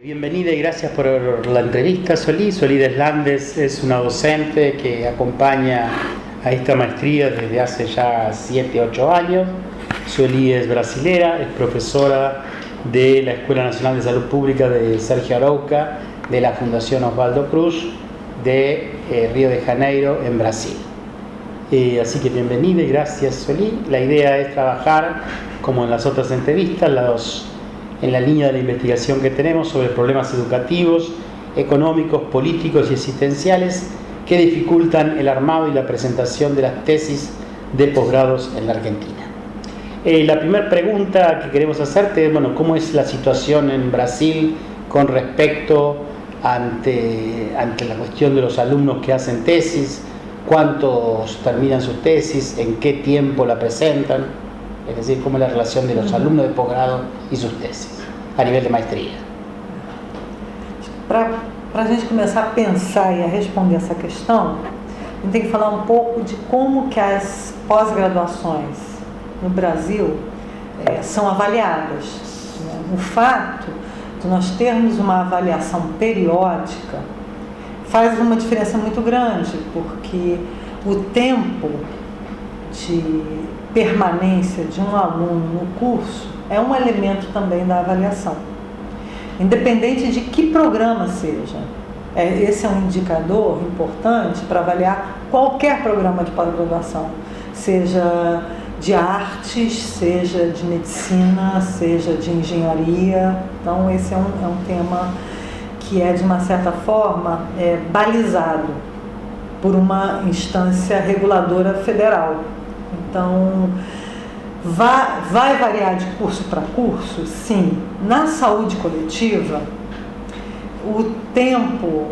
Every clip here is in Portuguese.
Bienvenida y gracias por la entrevista, Solí. Solí Deslandes es una docente que acompaña a esta maestría desde hace ya 7-8 años. Solí es brasilera, es profesora de la Escuela Nacional de Salud Pública de Sergio Arauca, de la Fundación Osvaldo Cruz, de Río de Janeiro, en Brasil. Así que bienvenida y gracias, Solí. La idea es trabajar, como en las otras entrevistas, en la línea de la investigación que tenemos sobre problemas educativos, económicos, políticos y existenciales que dificultan el armado y la presentación de las tesis de posgrados en la Argentina. La primera pregunta que queremos hacerte es, ¿cómo es la situación en Brasil con respecto ante la cuestión de los alumnos que hacen tesis? ¿Cuántos terminan sus tesis? ¿En qué tiempo la presentan? Es decir, ¿cómo es la relación de los alumnos de posgrado y sus tesis a nivel de maestria? Para a gente começar a pensar e a responder essa questão, a gente tem que falar um pouco de como que as pós-graduações no Brasil são avaliadas. O fato de nós termos uma avaliação periódica faz uma diferença muito grande, porque o tempo de permanência de um aluno no curso é um elemento também da avaliação, independente de que programa seja. Esse é um indicador importante para avaliar qualquer programa de pós-graduação, seja de artes, seja de medicina, seja de engenharia. Então esse é um tema que é, de uma certa forma, balizado por uma instância reguladora federal. Então, vai variar de curso para curso? Sim. Na saúde coletiva, o tempo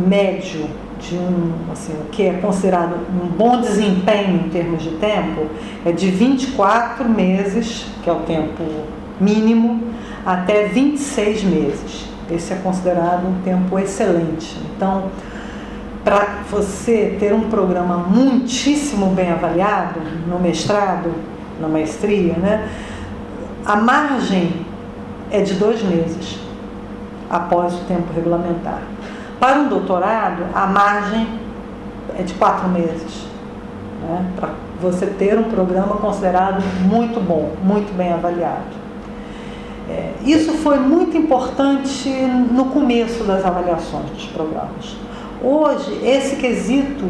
médio de o que é considerado um bom desempenho em termos de tempo, é de 24 meses, que é o tempo mínimo, até 26 meses. Esse é considerado um tempo excelente. Então, para você ter um programa muitíssimo bem avaliado no mestrado, na maestria, a margem é de 2 meses após o tempo regulamentar. Para um doutorado, a margem é de 4 meses, para você ter um programa considerado muito bom, muito bem avaliado. Isso foi muito importante no começo das avaliações dos programas. Hoje, esse quesito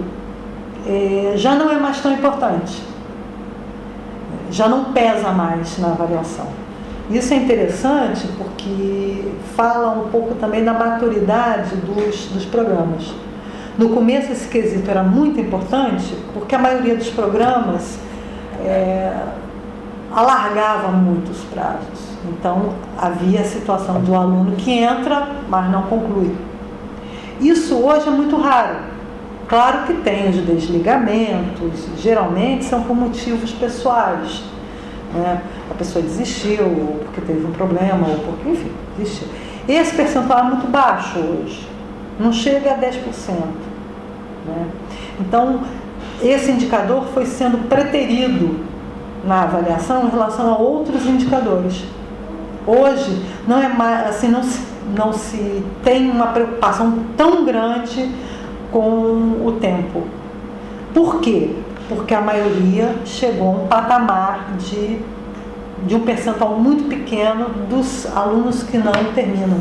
já não é mais tão importante, já não pesa mais na avaliação. Isso é interessante porque fala um pouco também da maturidade dos programas. No começo, esse quesito era muito importante porque a maioria dos programas alargava muito os prazos. Então, havia a situação do aluno que entra, mas não conclui. Isso hoje é muito raro. Claro que tem os desligamentos, geralmente são por motivos pessoais. A pessoa desistiu, ou porque teve um problema, ou porque, enfim, desistiu. Esse percentual é muito baixo hoje, não chega a 10%. Então, esse indicador foi sendo preterido na avaliação em relação a outros indicadores. Hoje, não é mais, assim, não se tem uma preocupação tão grande com o tempo. Por quê? Porque a maioria chegou a um patamar de um percentual muito pequeno dos alunos que não terminam.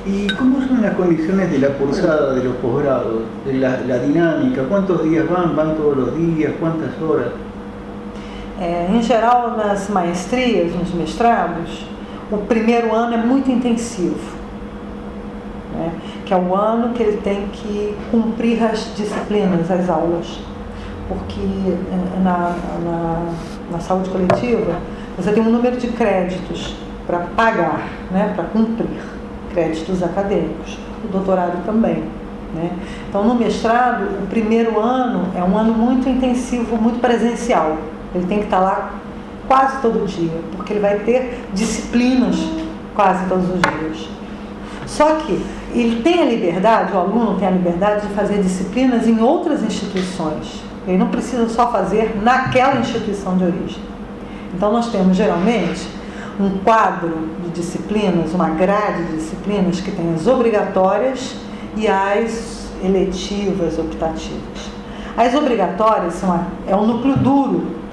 ¿Y cómo son las condiciones de la cursada de los posgrados? De la dinámica, ¿cuántos días van? ¿Van todos los días? ¿Cuántas horas? Em geral, nas maestrias, nos mestrados, o primeiro ano é muito intensivo, que é o ano que ele tem que cumprir as disciplinas, as aulas, porque na saúde coletiva você tem um número de créditos para pagar, para cumprir, créditos acadêmicos, o doutorado também. Então, no mestrado, o primeiro ano é um ano muito intensivo, muito presencial. Ele tem que estar lá quase todo dia, porque ele vai ter disciplinas quase todos os dias. Só que ele tem a liberdade, o aluno tem a liberdade de fazer disciplinas em outras instituições. Ele não precisa só fazer naquela instituição de origem. Então, nós temos, geralmente, um quadro de disciplinas, uma grade de disciplinas que tem as obrigatórias e as eletivas, optativas. As obrigatórias é o núcleo duro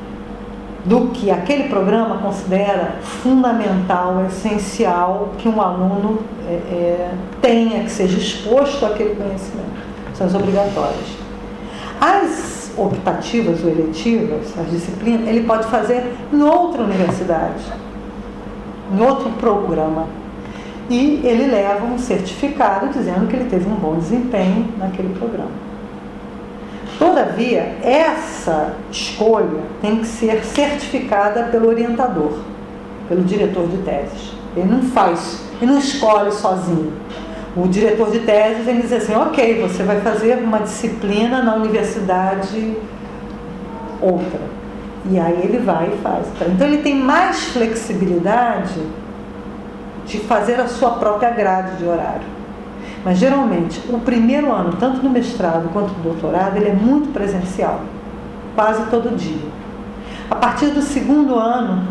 do que aquele programa considera fundamental, essencial, que um aluno tenha, que seja exposto àquele conhecimento. São as obrigatórias. As optativas ou eletivas, as disciplinas, ele pode fazer em outra universidade, em outro programa. E ele leva um certificado dizendo que ele teve um bom desempenho naquele programa. Todavia, essa escolha tem que ser certificada pelo orientador, pelo diretor de teses. Ele não escolhe sozinho. O diretor de teses, ele diz assim, ok, você vai fazer uma disciplina na universidade outra. E aí ele vai e faz. Então ele tem mais flexibilidade de fazer a sua própria grade de horário. Mas geralmente o primeiro ano, tanto do mestrado quanto do doutorado, ele é muito presencial, quase todo dia. A partir do segundo ano,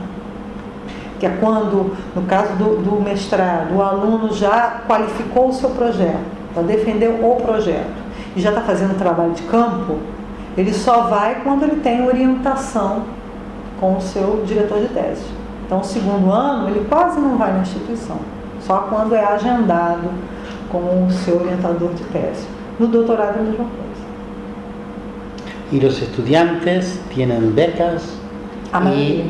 que é quando, no caso do mestrado, o aluno já qualificou o seu projeto, já defendeu o projeto e já está fazendo trabalho de campo, ele só vai quando ele tem orientação com o seu diretor de tese. Então, o segundo ano, ele quase não vai na instituição, só quando é agendado com o seu orientador de tese. No doutorado é a mesma coisa. ¿Y los estudiantes tienen becas? A maioria.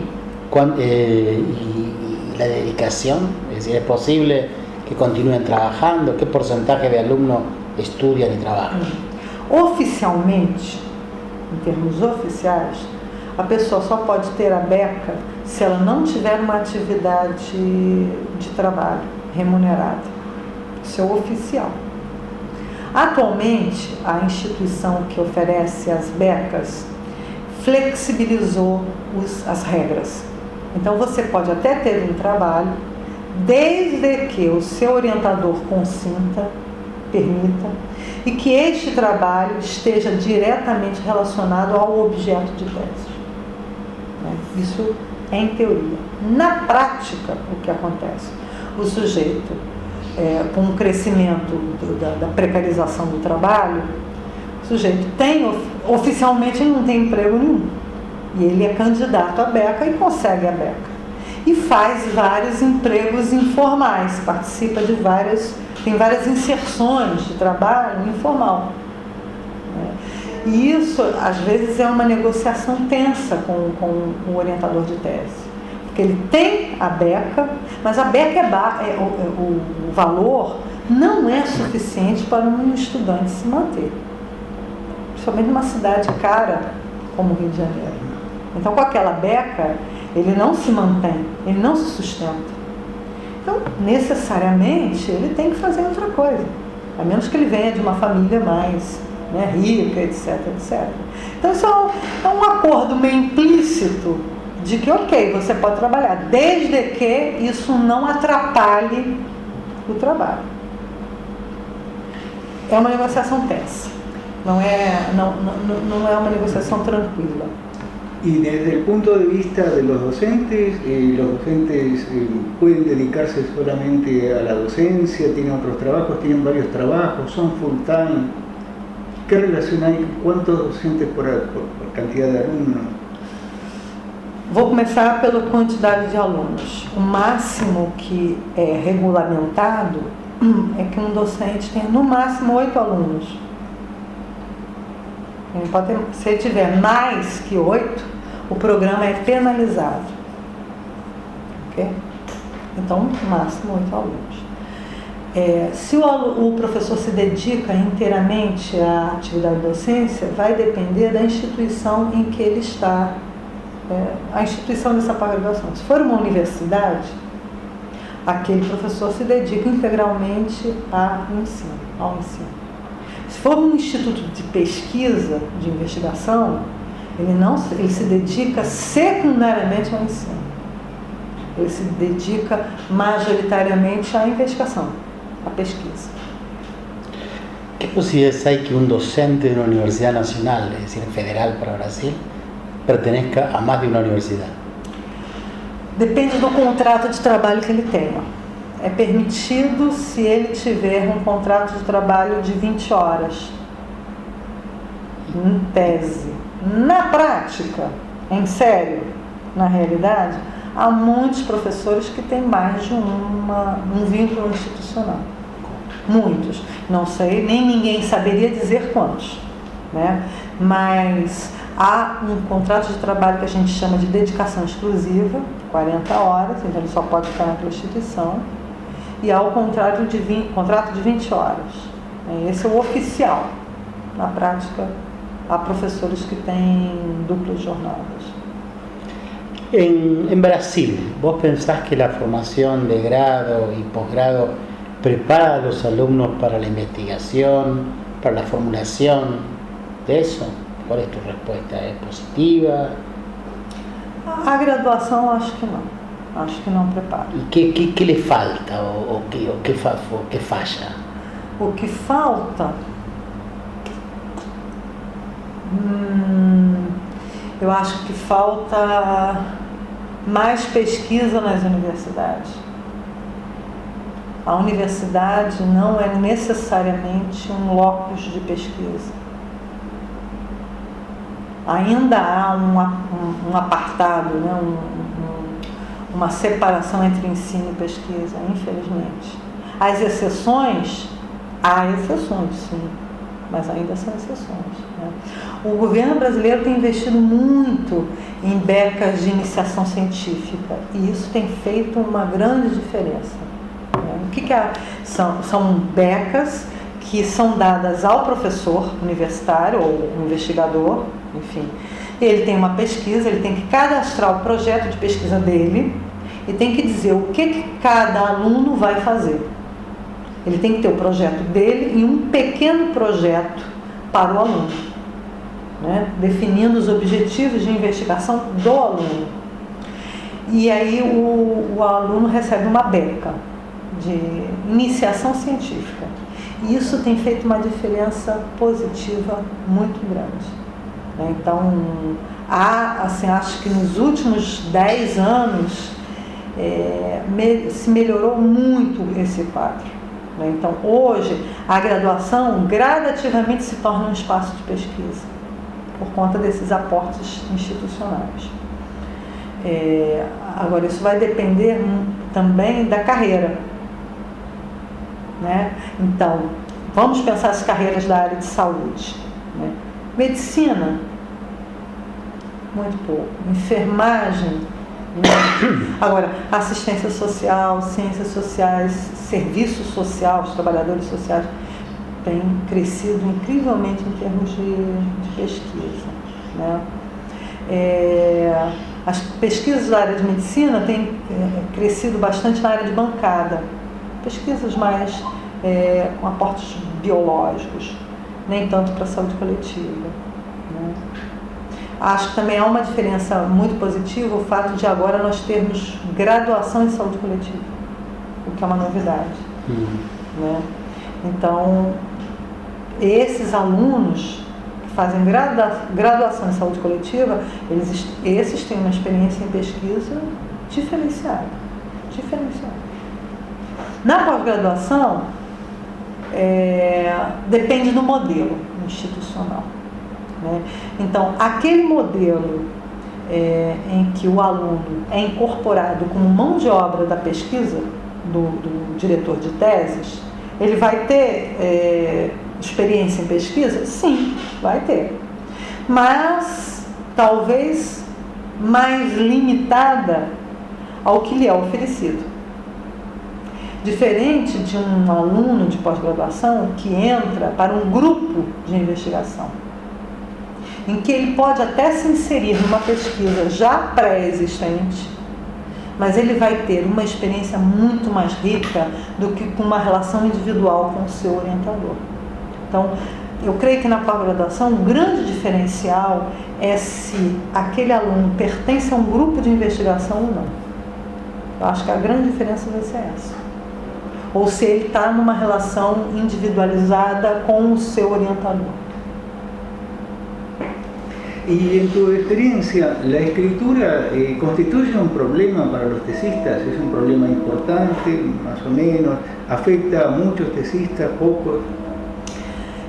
Y la dedicación? Es decir, ¿es posible que continúen trabajando? ¿Qué porcentaje de alumnos estudian y trabajan? Oficialmente, em termos oficiais, a pessoa só pode ter a beca se ela não tiver uma atividade de trabalho remunerada. Isso é o oficial. Atualmente, a instituição que oferece as becas flexibilizou as regras. Então, você pode até ter um trabalho, desde que o seu orientador consinta, permita, e que este trabalho esteja diretamente relacionado ao objeto de tese. Isso é em teoria. Na prática, o que acontece? O sujeito, com o crescimento da precarização do trabalho, o sujeito oficialmente ele não tem emprego nenhum. E ele é candidato à beca e consegue a beca. E faz vários empregos informais, participa de tem várias inserções de trabalho informal. E isso, às vezes, é uma negociação tensa com o orientador de tese. Porque ele tem a beca, mas a beca o valor não é suficiente para um estudante se manter. Principalmente numa cidade cara como o Rio de Janeiro. Então, com aquela beca, ele não se mantém, ele não se sustenta. Então, necessariamente, ele tem que fazer outra coisa. A menos que ele venha de uma família mais rica, etc, etc. Então, isso é um acordo meio implícito de que, ok, você pode trabalhar, desde que isso não atrapalhe o trabalho. É uma negociação tensa, não é uma negociação tranquila. Y desde el punto de vista de los docentes pueden dedicarse solamente a la docencia, tienen otros trabajos, tienen varios trabajos, son full time. ¿Qué relación hay? ¿Cuántos docentes por cantidad de alumnos? Vou começar pela quantidade de alunos. O máximo que é regulamentado é que um docente tenha no máximo 8 alunos. Se ele tiver mais que 8, o programa é penalizado. Okay? Então, no máximo 8 alunos. Se o professor se dedica inteiramente à atividade de docência, vai depender da instituição em que ele está, a instituição dessa pós-graduação. Se for uma universidade, aquele professor se dedica integralmente ao ensino. Se for um instituto de pesquisa, de investigação, ele se dedica secundariamente ao ensino. Ele se dedica majoritariamente à investigação, à pesquisa. ¿Qué posibilidades hay que un docente de una universidad nacional, es decir, federal para Brasil, pertenezca a más de una universidad? Depende do contrato de trabalho que ele tenha. É permitido se ele tiver um contrato de trabalho de 20 horas, em tese. Na prática, em sério, na realidade, há muitos professores que têm mais de um vínculo institucional. Muitos. Não sei, nem ninguém saberia dizer quantos, né? Mas há um contrato de trabalho que a gente chama de dedicação exclusiva, 40 horas, então ele só pode ficar naquela instituição. E há o contrato de 20 horas. Esse é o oficial. Na prática, há professores que têm duplas jornadas. En Brasil, ¿vos pensás que la formación de grado y posgrado prepara a los alumnos para la investigación, para la formulación de eso? ¿Cuál es tu respuesta? ¿Es positiva? A graduação, acho que não. Acho que não prepara. ¿Y qué le falta o qué falla? O que falta? Eu acho que falta mais pesquisa nas universidades. A universidade não é necessariamente um locus de pesquisa. Ainda há um apartado, né? Uma separação entre ensino e pesquisa, infelizmente. Há exceções, sim, mas ainda são exceções, né? O governo brasileiro tem investido muito em becas de iniciação científica e isso tem feito uma grande diferença, né? O que são becas que são dadas ao professor universitário ou investigador, enfim. Ele tem uma pesquisa, ele tem que cadastrar o projeto de pesquisa dele e tem que dizer o que cada aluno vai fazer. Ele tem que ter o projeto dele e um pequeno projeto para o aluno, né? Definindo os objetivos de investigação do aluno. E aí o aluno recebe uma beca de iniciação científica. E isso tem feito uma diferença positiva muito grande. Então, acho que nos últimos 10 anos se melhorou muito esse quadro. Então, hoje, a graduação gradativamente se torna um espaço de pesquisa, por conta desses aportes institucionais. Agora, isso vai depender também da carreira, né? Então, vamos pensar as carreiras da área de saúde, né? Medicina, muito pouco. Enfermagem, muito. Agora, assistência social, ciências sociais, serviço social, os trabalhadores sociais têm crescido incrivelmente em termos de pesquisa, né? As pesquisas da área de medicina têm crescido bastante na área de bancada. Pesquisas mais com aportes biológicos, nem tanto para a saúde coletiva, né? Acho que também há uma diferença muito positiva o fato de agora nós termos graduação em saúde coletiva, o que é uma novidade, né? Então, esses alunos que fazem graduação em saúde coletiva, esses têm uma experiência em pesquisa diferenciada. Na pós-graduação, depende do modelo institucional, né? Então, aquele modelo em que o aluno é incorporado como mão de obra da pesquisa do diretor de teses, ele vai ter experiência em pesquisa? Sim, vai ter. Mas, talvez, mais limitada ao que lhe é oferecido. Diferente de um aluno de pós-graduação que entra para um grupo de investigação, em que ele pode até se inserir numa pesquisa já pré-existente, mas ele vai ter uma experiência muito mais rica do que com uma relação individual com o seu orientador. Então, eu creio que na pós-graduação o grande diferencial é se aquele aluno pertence a um grupo de investigação ou não. Eu acho que a grande diferença vai ser essa. Ou se ele está numa relação individualizada com o seu orientador. Y en tu experiencia, ¿la escritura constituye un problema para los tesistas? ¿Es un problema importante, más o menos? ¿Afecta a muchos tesistas, pocos?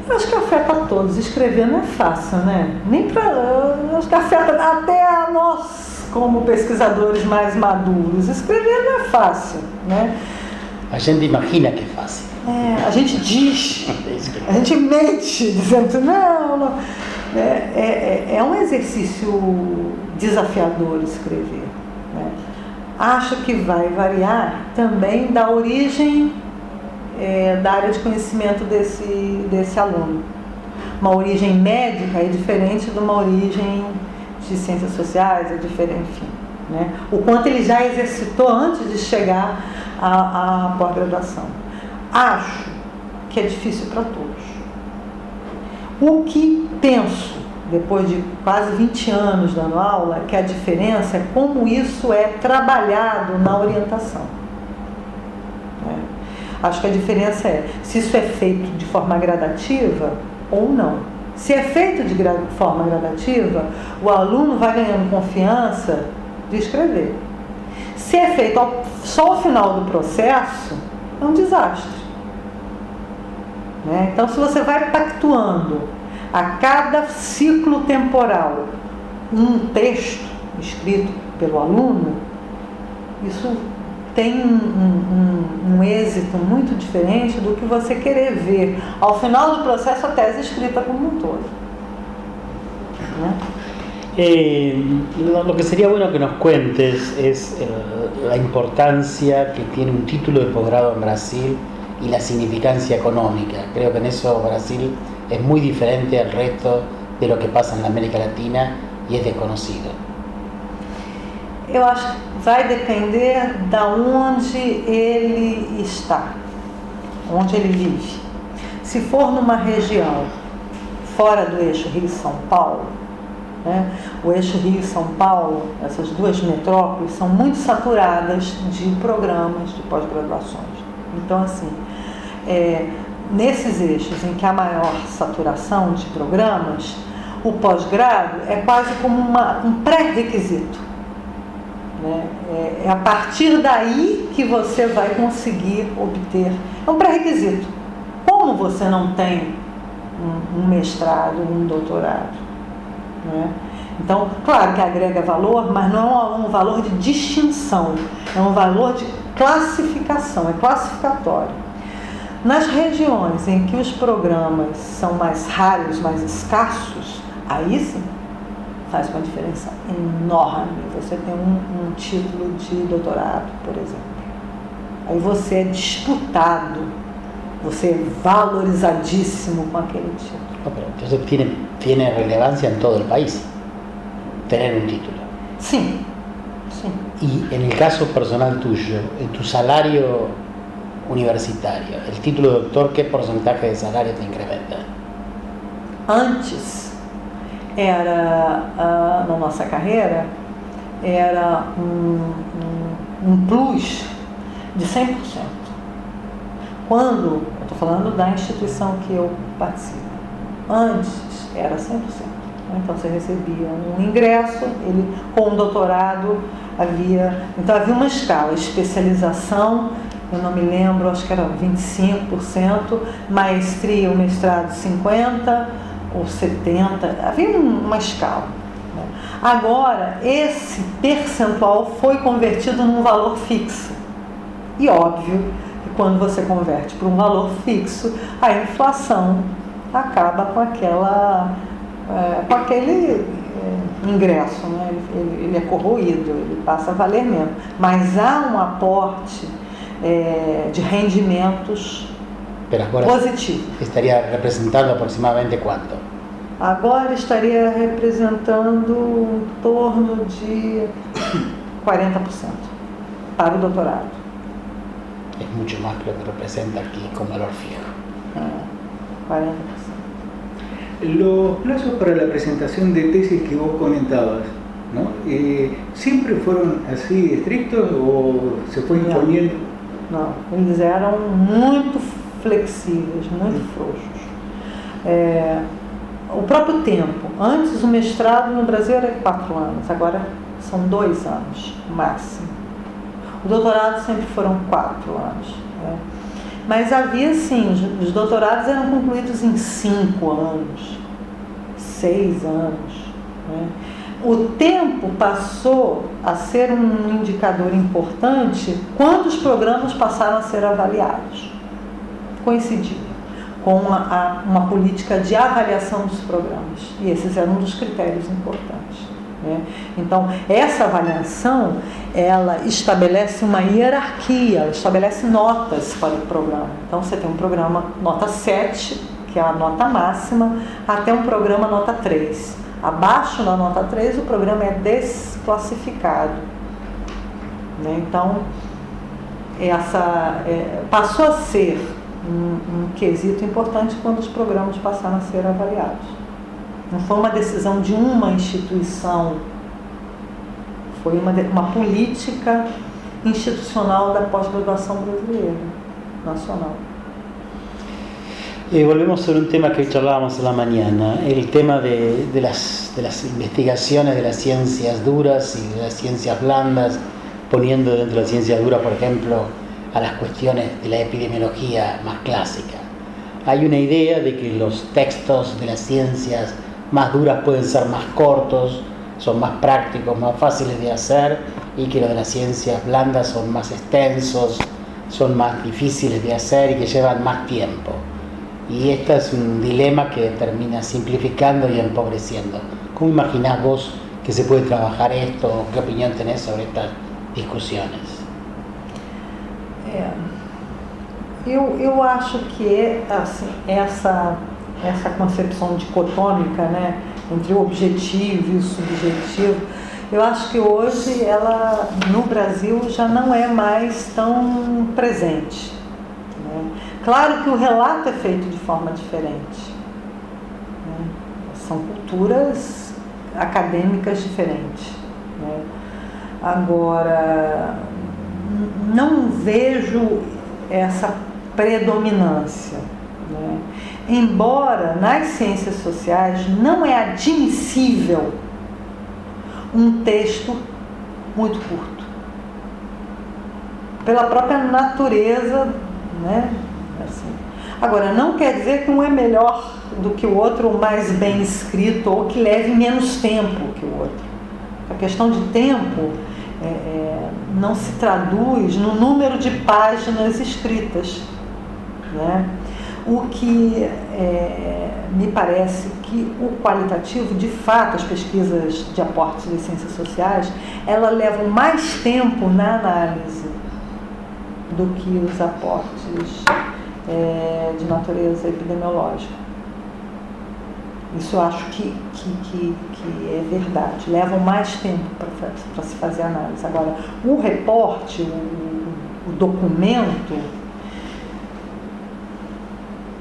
Eu acho que afeta a todos. Escrever não é fácil, né? Nem para. Acho que afeta até a nós, como pesquisadores mais maduros. Escrever não é fácil, né? A gente imagina que é fácil. A gente diz, a gente mente, dizendo não. É um exercício desafiador escrever, né? Acho que vai variar também da origem da área de conhecimento desse aluno. Uma origem médica é diferente de uma origem de ciências sociais, é diferente, enfim, né? O quanto ele já exercitou antes de chegar à pós-graduação. Acho que é difícil para todos. O que penso, depois de quase 20 anos dando aula, que a diferença é como isso é trabalhado na orientação. Acho que a diferença é se isso é feito de forma gradativa ou não. Se é feito de forma gradativa, o aluno vai ganhando confiança de escrever. Se é feito só ao final do processo, é um desastre, né? Então, se você vai pactuando a cada ciclo temporal um texto escrito pelo aluno, isso tem um êxito muito diferente do que você querer ver ao final do processo a tese escrita como um todo, né? Lo que sería bueno que nos cuentes es la importancia que tiene un título de posgrado en Brasil y la significancia económica. Creo que en eso Brasil es muy diferente al resto de lo que pasa en la América Latina y es desconocido. Eu acho que vai depender da onde ele está, onde ele vive. Se for numa região fora do eixo Rio-São Paulo, né? O eixo Rio-São Paulo, essas duas metrópoles, são muito saturadas de programas de pós-graduações. Então, assim, nesses eixos em que há maior saturação de programas, o pós-grado é quase como um pré-requisito, né? É a partir daí que você vai conseguir obter. É um pré-requisito. Como você não tem um mestrado, um doutorado, né? Então, claro que agrega valor, mas não é um valor de distinção, é um valor de classificação, é classificatório. Nas regiões em que os programas são mais raros, mais escassos, aí sim faz uma diferença enorme. Você tem um título de doutorado, por exemplo. Aí você é disputado, você é valorizadíssimo com aquele título. Entonces tiene relevancia en todo el país tener un título. Sí, sí. Y en el caso personal tuyo, en tu salario universitario, el título de doctor, ¿qué porcentaje de salario te incrementa? Antes era, na nossa carreira, era um plus de 100%. Quando, eu estou falando da instituição que eu participo, antes era 100%. Então você recebia um ingresso, ele com um doutorado havia uma escala, especialização, eu não me lembro, acho que era 25%, maestria ou mestrado 50% ou 70%, havia uma escala, né? Agora, esse percentual foi convertido num valor fixo. E óbvio que quando você converte para um valor fixo, a inflação acaba com aquele ingresso, né? Ele é corroído, ele passa a valer menos. Mas há um aporte de rendimentos positivo. Estaria representando aproximadamente quanto? Agora estaria representando em torno de 40% para o doutorado. É muito mais que o que representa aqui com valor fijo. 40%. Los plazos para la presentación de tesis que vos comentabas, ¿no? ¿Siempre fueron así estrictos o se fue imponiendo? Não, eles eram muito flexíveis, muito frouxos. o próprio tempo. Antes o mestrado no Brasil era 4 anos, agora são 2 anos máximo. O doutorado sempre foram 4 anos. Né? Mas havia sim, os doutorados eram concluídos em 5 anos, 6 anos. Né? O tempo passou a ser um indicador importante quando os programas passaram a ser avaliados. Coincidiu com uma política de avaliação dos programas. E esses eram um dos critérios importantes. Né? Então, essa avaliação, ela estabelece uma hierarquia, ela estabelece notas para o programa. Então, você tem um programa nota 7, que é a nota máxima, até um programa nota 3. Abaixo da nota 3, o programa é desclassificado. Né? Então, passou a ser um quesito importante quando os programas passaram a ser avaliados. Não foi uma decisão de uma instituição, foi uma política institucional da pós-graduação brasileira, nacional. Volvemos sobre un tema que hoy charlábamos en la mañana, el tema de las investigaciones de las ciencias duras y de las ciencias blandas, poniendo dentro de las ciencias duras, por ejemplo, a las cuestiones de la epidemiología más clásica. Hay una idea de que los textos de las ciencias más duras pueden ser más cortos, son más prácticos, más fáciles de hacer, y que los de las ciencias blandas son más extensos, son más difíciles de hacer y que llevan más tiempo. Y este es un dilema que termina simplificando y empobreciendo. ¿Cómo imaginás vos que se puede trabajar esto? ¿Qué opinión tenés sobre estas discussões? Eu acho que assim, essa concepção dicotômica, né, entre o objetivo e o subjetivo, eu acho que hoje ela no Brasil já não é mais tão presente. Né? Claro que o relato é feito de forma diferente. Né? São culturas acadêmicas diferentes. Né? Agora, não vejo essa predominância. Né? Embora nas ciências sociais não é admissível um texto muito curto. Pela própria natureza, né? Assim. Agora, não quer dizer que um é melhor do que o outro, ou mais bem escrito, ou que leve menos tempo que o outro. A questão de tempo não se traduz no número de páginas escritas. Né? O que me parece que o qualitativo, de fato, as pesquisas de aportes de ciências sociais, elas levam mais tempo na análise do que os aportes de natureza epidemiológica. Isso eu acho que é verdade. Levam mais tempo para se fazer análise. Agora, o reporte, o documento,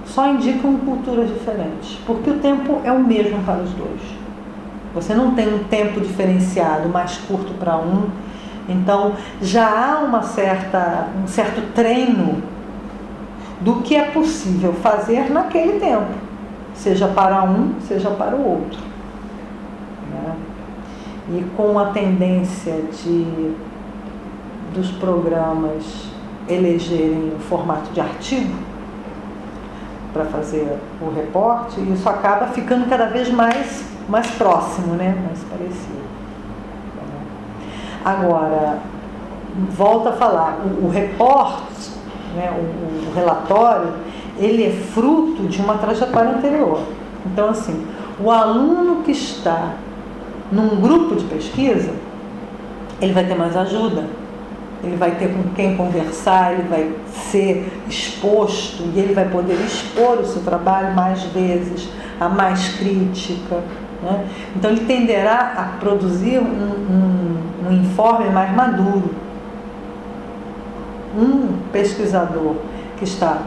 só indicam culturas diferentes, porque o tempo é o mesmo para os dois. Você não tem um tempo diferenciado, mais curto para um. Então, já há um certo treino do que é possível fazer naquele tempo, seja para um, seja para o outro. Né? E com a tendência dos programas elegerem o formato de artigo para fazer o reporte, isso acaba ficando cada vez mais próximo, né? Mais parecido. Agora, volto a falar, o reporte, né, o relatório, ele é fruto de uma trajetória anterior. Então, assim, o aluno que está num grupo de pesquisa, ele vai ter mais ajuda, ele vai ter com quem conversar, ele vai ser exposto e ele vai poder expor o seu trabalho mais vezes, a mais crítica. Né? Então, ele tenderá a produzir um informe mais maduro. Um pesquisador que está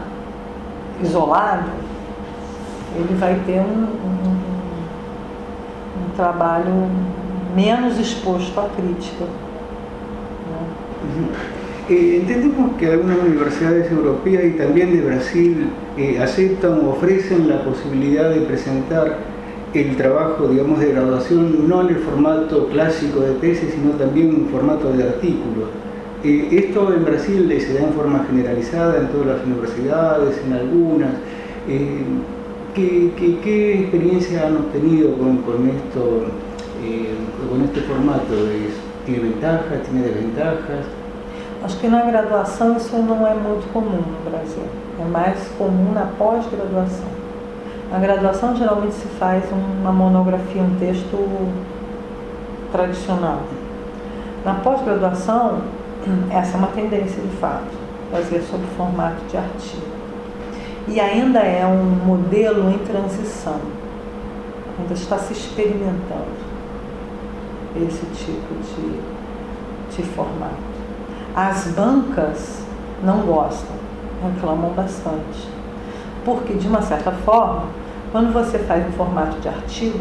isolado, ele vai ter um trabalho menos exposto à crítica. Entendemos que algunas universidades europeas y también de Brasil aceptan o ofrecen la posibilidad de presentar el trabajo, digamos, de graduación no en el formato clásico de tesis, sino también en formato de artículo. Esto en Brasil se da en forma generalizada en todas las universidades, en algunas. ¿Qué experiencia han obtenido con esto, con este formato? ¿Tiene ventajas, tiene desventajas? Acho que na graduação isso não é muito comum no Brasil, é mais comum na pós-graduação. Na graduação geralmente se faz uma monografia, um texto tradicional. Na pós-graduação, essa é uma tendência de fato, fazer sob formato de artigo. E ainda é um modelo em transição, ainda está se experimentando esse tipo de formato. As bancas não gostam, reclamam bastante, porque de uma certa forma, quando você faz em formato de artigo,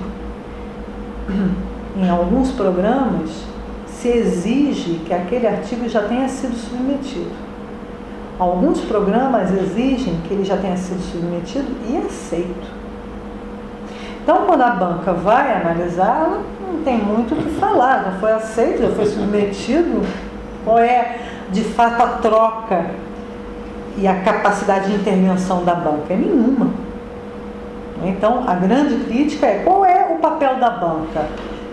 em alguns programas se exige que aquele artigo já tenha sido submetido. Alguns programas exigem que ele já tenha sido submetido e aceito. Então, quando a banca vai analisar, ela não tem muito o que falar, já foi aceito, já foi submetido. Qual é, de fato, a troca e a capacidade de intervenção da banca? É nenhuma. Então, a grande crítica é qual é o papel da banca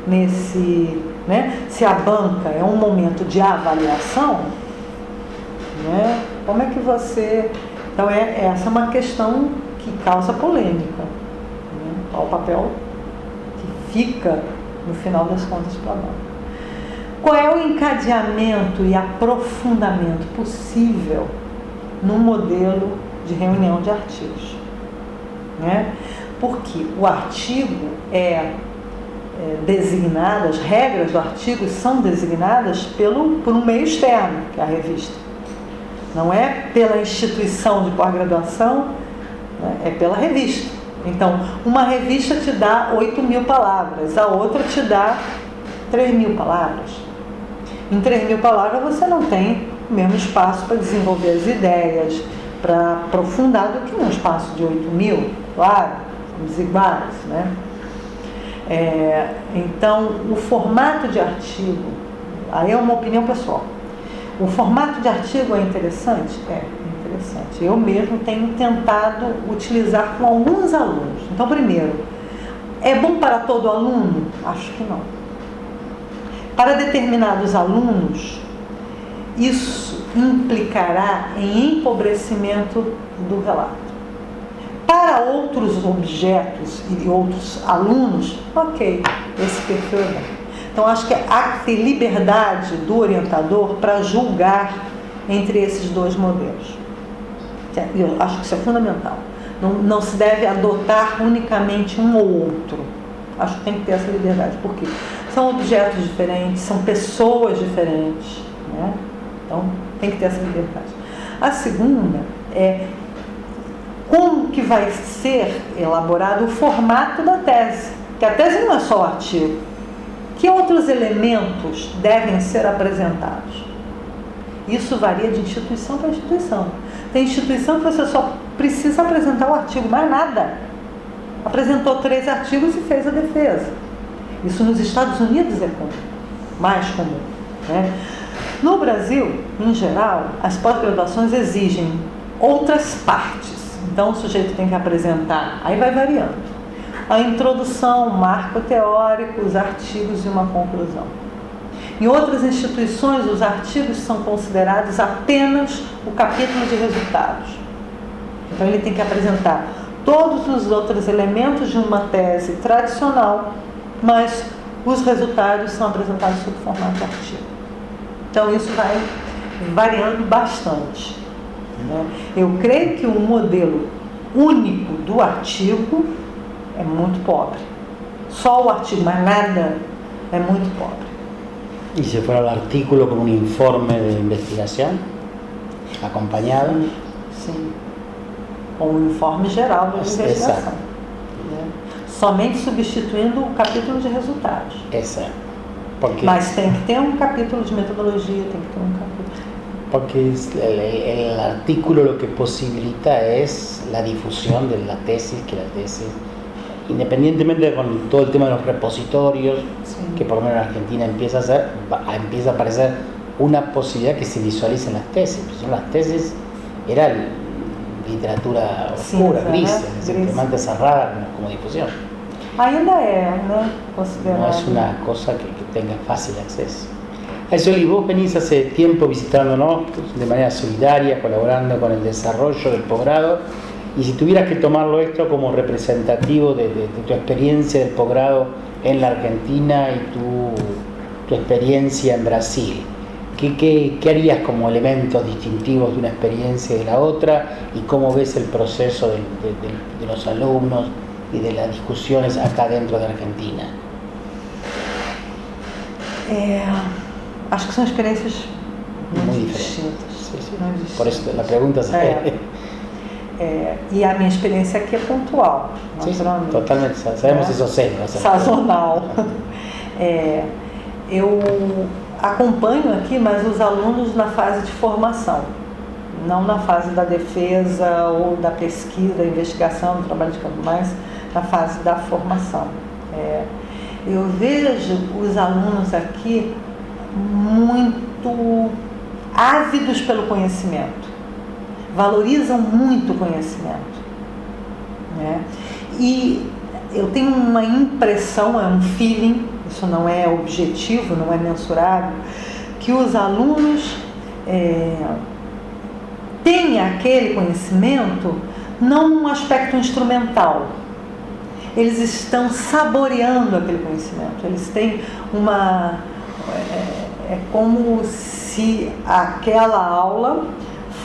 nesse, né? Se a banca é um momento de avaliação, né? Como é que você... Então, essa é uma questão que causa polêmica, né? Qual o papel que fica, no final das contas, para a banca? Qual é o encadeamento e aprofundamento possível no modelo de reunião de artigos, né? Porque o artigo designado, as regras do artigo são designadas por um meio externo, que é a revista. Não é pela instituição de pós-graduação, né? É pela revista. Então, uma revista te dá 8.000 palavras, a outra te dá 3.000 palavras. Em 3.000 palavras você não tem o mesmo espaço para desenvolver as ideias, para aprofundar do que um espaço de 8.000, claro, somos iguais, né? Então, o formato de artigo, aí é uma opinião pessoal. O formato de artigo é interessante? É interessante. Eu mesmo tenho tentado utilizar com alguns alunos. Então, primeiro, é bom para todo aluno? Acho que não. Para determinados alunos, isso implicará em empobrecimento do relato. Para outros objetos e outros alunos, ok, esse perfil é bom. Então, acho que há que ter liberdade do orientador para julgar entre esses dois modelos. Eu acho que isso é fundamental. Não se deve adotar unicamente um ou outro. Acho que tem que ter essa liberdade, porque são objetos diferentes, são pessoas diferentes, né? Então, tem que ter essa liberdade. A segunda é como que vai ser elaborado o formato da tese, que a tese não é só o artigo. Que outros elementos devem ser apresentados? Isso varia de instituição para instituição. Tem instituição que você só precisa apresentar o artigo, mais nada. Apresentou 3 artigos e fez a defesa. Isso nos Estados Unidos é comum, mais comum, né? No Brasil, em geral, as pós-graduações exigem outras partes. Então, o sujeito tem que apresentar, aí vai variando, a introdução, o marco teórico, os artigos e uma conclusão. Em outras instituições, os artigos são considerados apenas o capítulo de resultados. Então, ele tem que apresentar todos os outros elementos de uma tese tradicional, mas os resultados são apresentados sob formato de artigo. Então, isso vai variando bastante, né? Eu creio que o modelo único do artigo é muito pobre. Só o artigo, mas nada, é muito pobre. ¿Y si fuera el artículo con un informe de investigación acompañado? Sim, com o informe geral da investigação, né? Somente substituindo o capítulo de resultados. Exato. Porque, mas tem que ter um capítulo de metodologia, tem que ter um capítulo. Porque el artículo lo que posibilita es la difusión de la tesis, que la tesis independientemente con todo el tema de los repositorios, Sí. que por lo menos en Argentina empieza a aparecer una posibilidad que se visualicen las tesis. Pues son las tesis, era literatura oscura, Cinza, gris, né? simplemente cerrada como difusión. Ainda é, né? No Considerado. es una cosa que tenga fácil acceso. Soli, vos venís hace tiempo visitándonos de manera solidaria, colaborando con el desarrollo del posgrado, y si tuvieras que tomarlo esto como representativo de tu experiencia del posgrado en la Argentina y tu experiencia en Brasil, ¿qué harías como elementos distintivos de una experiencia y de la otra, y cómo ves el proceso de los alumnos y de las discusiones acá dentro de Argentina? Acho que são experiências muito Muy distintas. diferentes. Sí, sí. Muito distintas. Por eso la pregunta es... E a minha experiência aqui é pontual, Sí, sí, naturalmente. totalmente. Sabemos Né? eso serio. Sazonal. Eu acompanho aqui, mas os alunos na fase de formação, não na fase da defesa ou da pesquisa, da investigação, do trabalho de campo, mas na fase da formação. Eu vejo os alunos aqui muito ávidos pelo conhecimento, valorizam muito o conhecimento, né? E eu tenho uma impressão, é um feeling, isso não é objetivo, não é mensurável, que os alunos têm aquele conhecimento não num aspecto instrumental. Eles estão saboreando aquele conhecimento. Eles têm uma... É como se aquela aula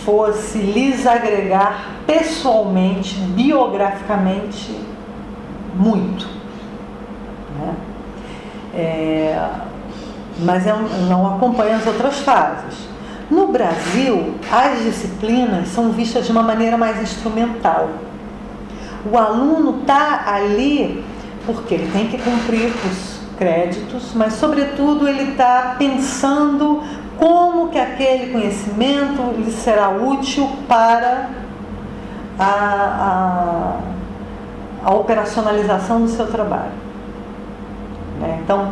fosse lhes agregar pessoalmente, biograficamente, muito. Né? Mas eu não acompanho as outras fases. No Brasil, as disciplinas são vistas de uma maneira mais instrumental. O aluno está ali porque ele tem que cumprir os créditos, mas, sobretudo, ele está pensando como que aquele conhecimento lhe será útil para a operacionalização do seu trabalho. Então,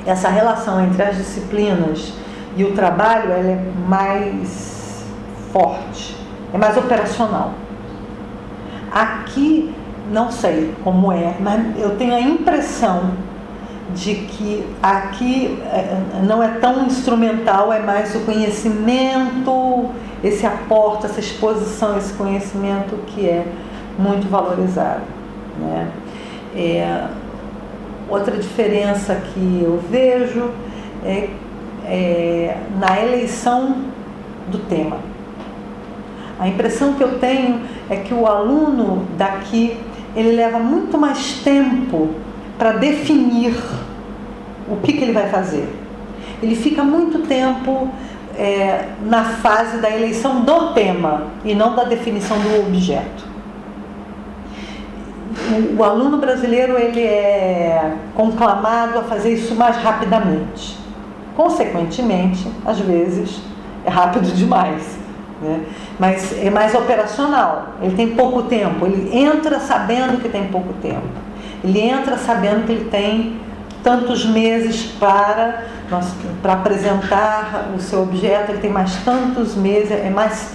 essa relação entre as disciplinas e o trabalho, ela é mais forte, é mais operacional. Aqui, não sei como é, mas eu tenho a impressão de que aqui não é tão instrumental, é mais o conhecimento, esse aporte, essa exposição, esse conhecimento que é muito valorizado, né? Outra diferença que eu vejo é na eleição do tema. A impressão que eu tenho é que o aluno daqui, ele leva muito mais tempo para definir o que ele vai fazer. Ele fica muito tempo na fase da eleição do tema e não da definição do objeto. O aluno brasileiro, ele é conclamado a fazer isso mais rapidamente. Consequentemente, às vezes, é rápido demais, né? Mas é mais operacional, ele tem pouco tempo, ele entra sabendo que tem pouco tempo, ele entra sabendo que ele tem tantos meses para apresentar o seu objeto, ele tem mais tantos meses, é mais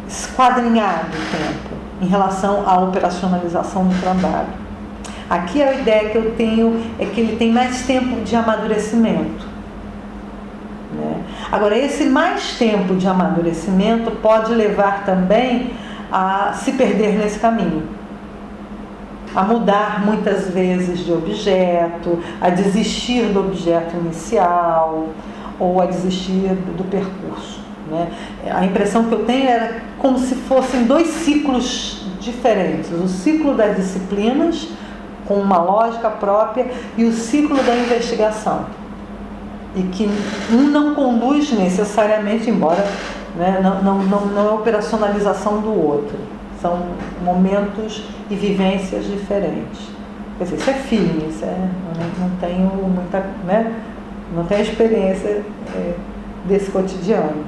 esquadrinhado o tempo em relação à operacionalização do trabalho. Aqui a ideia que eu tenho é que ele tem mais tempo de amadurecimento, né? Agora, esse mais tempo de amadurecimento pode levar também a se perder nesse caminho, a mudar muitas vezes de objeto, a desistir do objeto inicial ou a desistir do percurso, né? A impressão que eu tenho era como se fossem dois ciclos diferentes: o ciclo das disciplinas, com uma lógica própria, e o ciclo da investigação, e que um não conduz necessariamente, embora, né, não é operacionalização do outro, são momentos e vivências diferentes. Quer dizer, isso é feeling, isso não tenho muita, né, não tenho experiência desse cotidiano.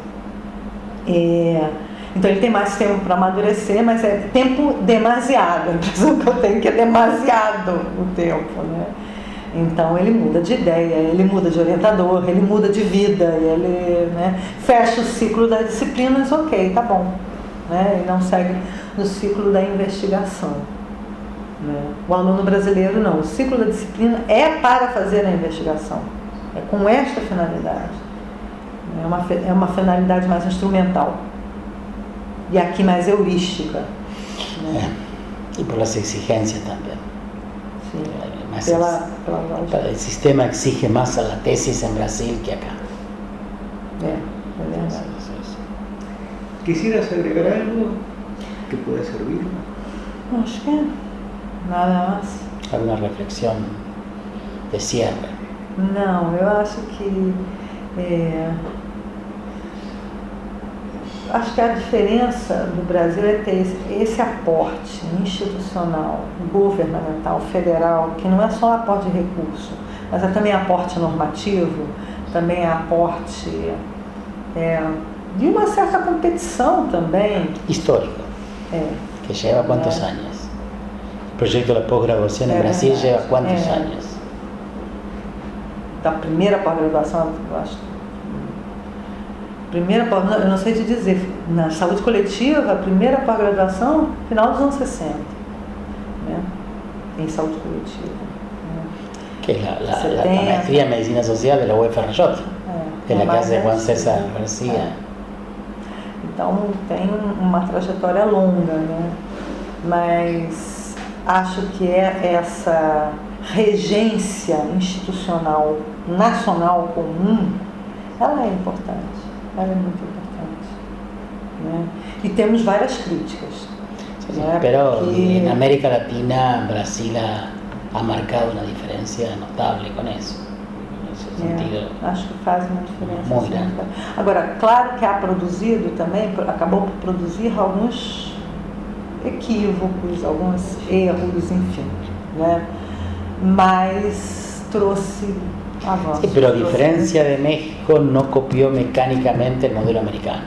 Então ele tem mais tempo para amadurecer, mas é tempo demasiado. A impressão que eu tenho que é demasiado o tempo, né? Então ele muda de ideia, ele muda de orientador, ele muda de vida, ele, né, fecha o ciclo das disciplinas, ok, tá bom, né? E não segue no ciclo da investigação, né? O aluno brasileiro não, o ciclo da disciplina é para fazer a investigação, é com esta finalidade, é uma finalidade mais instrumental e aqui mais heurística, né? E por las exigências também. Sim. El sistema exige más a la tesis en Brasil que acá. É verdade. ¿Quisieras agregar algo que pueda servir? Acho que nada mais. ¿Alguna reflexión de cierre? Não, eu acho que a diferença do Brasil é ter esse aporte institucional, governamental, federal, que não é só aporte de recurso, mas é também aporte normativo, também é aporte de uma certa competição também. Histórico. Que lleva quantos anos? O projeto da pós-graduação em Brasil lleva quantos anos? Da primeira pós-graduação, eu acho. Eu não sei te dizer, na saúde coletiva, a primeira pós-graduação, final dos anos 60, né? Em saúde coletiva. Que é a maestria em medicina social da UFRJ, que é a casa de Juan César Garcia. Então tem uma trajetória longa, né? Mas acho que essa regência institucional nacional comum, ela é importante. Ela é muito importante, né? E temos várias críticas. Sí, né? Pero en América Latina, Brasil ha marcado uma diferença notável com isso. Acho que faz uma diferença. Muito grande. Agora, claro que há produzido também, acabou por produzir alguns equívocos, alguns erros, enfim, né? Mas trouxe avanços. Sí, pero a diferencia de México, no copió mecánicamente el modelo americano.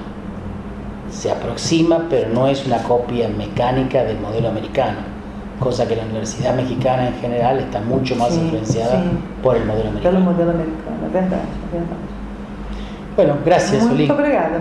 Se aproxima, pero no es una copia mecánica del modelo americano, cosa que la Universidad Mexicana en general está mucho más influenciada por el modelo americano. Pelo modelo americano, é verdade, é verdade. Bueno, gracias, Oli. Muito obrigada.